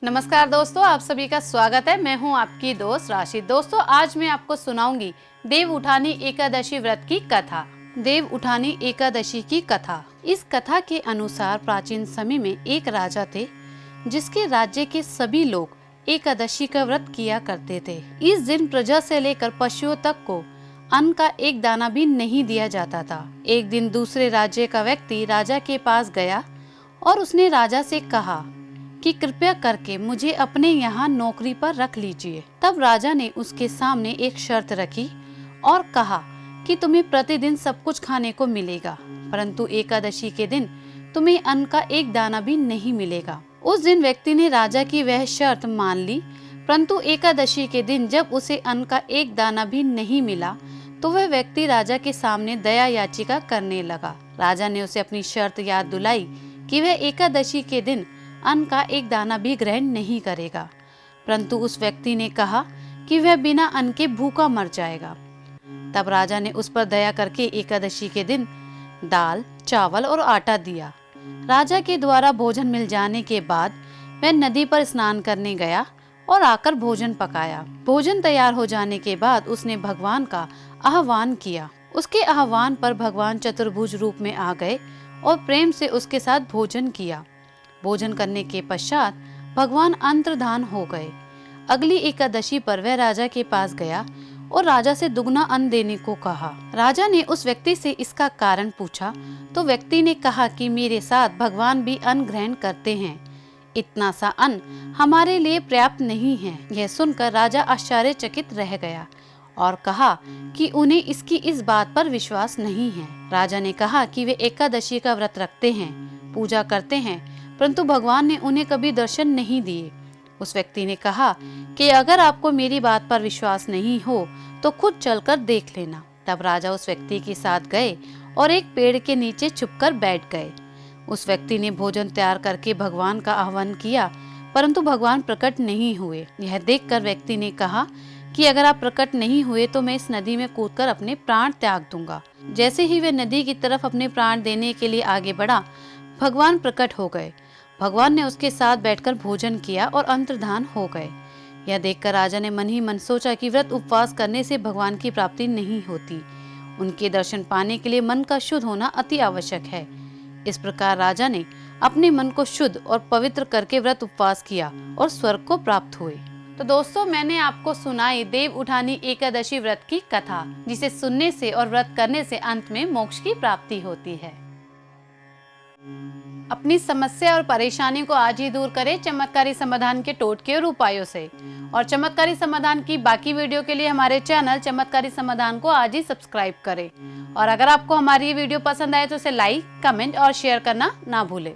नमस्कार दोस्तों, आप सभी का स्वागत है। मैं हूं आपकी दोस्त राशि। दोस्तों, आज मैं आपको सुनाऊंगी देव उठानी एकादशी व्रत की कथा। देव उठानी एकादशी की कथा। इस कथा के अनुसार प्राचीन समय में एक राजा थे जिसके राज्य के सभी लोग एकादशी का व्रत किया करते थे। इस दिन प्रजा से लेकर पशुओं तक को अन्न का एक दाना भी नहीं दिया जाता था। एक दिन दूसरे राज्य का व्यक्ति राजा के पास गया और उसने राजा से कहा कि कृपया करके मुझे अपने यहाँ नौकरी पर रख लीजिए। तब राजा ने उसके सामने एक शर्त रखी और कहा कि तुम्हें प्रतिदिन सब कुछ खाने को मिलेगा, परंतु एकादशी के दिन तुम्हें अन्न का एक दाना भी नहीं मिलेगा। उस दिन व्यक्ति ने राजा की वह शर्त मान ली, परंतु एकादशी के दिन जब उसे अन्न का एक दाना भी नहीं मिला तो वह व्यक्ति राजा के सामने दया याचिका करने लगा। राजा ने उसे अपनी शर्त याद दिलाई कि वह एकादशी के दिन अन्न का एक दाना भी ग्रहण नहीं करेगा, परंतु उस व्यक्ति ने कहा कि वह बिना अन्न के भूखा मर जाएगा। तब राजा ने उस पर दया करके एकादशी के दिन दाल, चावल और आटा दिया। राजा के द्वारा भोजन मिल जाने के बाद वह नदी पर स्नान करने गया और आकर भोजन पकाया। भोजन तैयार हो जाने के बाद उसने भगवान का आह्वान किया। उसके आह्वान पर भगवान चतुर्भुज रूप में आ गए और प्रेम से उसके साथ भोजन किया। भोजन करने के पश्चात भगवान अंतर्धान हो गए। अगली एकादशी पर वह राजा के पास गया और राजा से दुगना अन्न देने को कहा। राजा ने उस व्यक्ति से इसका कारण पूछा तो व्यक्ति ने कहा कि मेरे साथ भगवान भी अन्न ग्रहण करते हैं, इतना सा अन्न हमारे लिए पर्याप्त नहीं है। यह सुनकर राजा आश्चर्यचकित रह गया और कहा कि उन्हें इसकी इस बात पर विश्वास नहीं है। राजा ने कहा कि वे एकादशी का व्रत रखते हैं, पूजा करते हैं, परंतु भगवान ने उन्हें कभी दर्शन नहीं दिए। उस व्यक्ति ने कहा कि अगर आपको मेरी बात पर विश्वास नहीं हो तो खुद चलकर देख लेना। तब राजा उस व्यक्ति के साथ गए और एक पेड़ के नीचे छुपकर बैठ गए। उस व्यक्ति ने भोजन तैयार करके भगवान का आह्वान किया, परंतु भगवान प्रकट नहीं हुए। यह देखकर व्यक्ति ने कहा कि अगर आप प्रकट नहीं हुए तो मैं इस नदी में कूदकर अपने प्राण त्याग दूंगा। जैसे ही वह नदी की तरफ अपने प्राण देने के लिए आगे बढ़ा, भगवान प्रकट हो गए। भगवान ने उसके साथ बैठकर भोजन किया और अंतर्धान हो गए। यह देखकर राजा ने मन ही मन सोचा कि व्रत उपवास करने से भगवान की प्राप्ति नहीं होती। उनके दर्शन पाने के लिए मन का शुद्ध होना अति आवश्यक है। इस प्रकार राजा ने अपने मन को शुद्ध और पवित्र करके व्रत उपवास किया और स्वर्ग को प्राप्त हुए। तो दोस्तों, मैंने आपको सुनाई देव उठानी एकादशी व्रत की कथा, जिसे सुनने से और व्रत करने से अंत में मोक्ष की प्राप्ति होती है। अपनी समस्या और परेशानी को आज ही दूर करें चमत्कारी समाधान के टोटके और उपायों से। और चमत्कारी समाधान की बाकी वीडियो के लिए हमारे चैनल चमत्कारी समाधान को आज ही सब्सक्राइब करें। और अगर आपको हमारी ये वीडियो पसंद आए तो इसे लाइक, कमेंट और शेयर करना ना भूलें।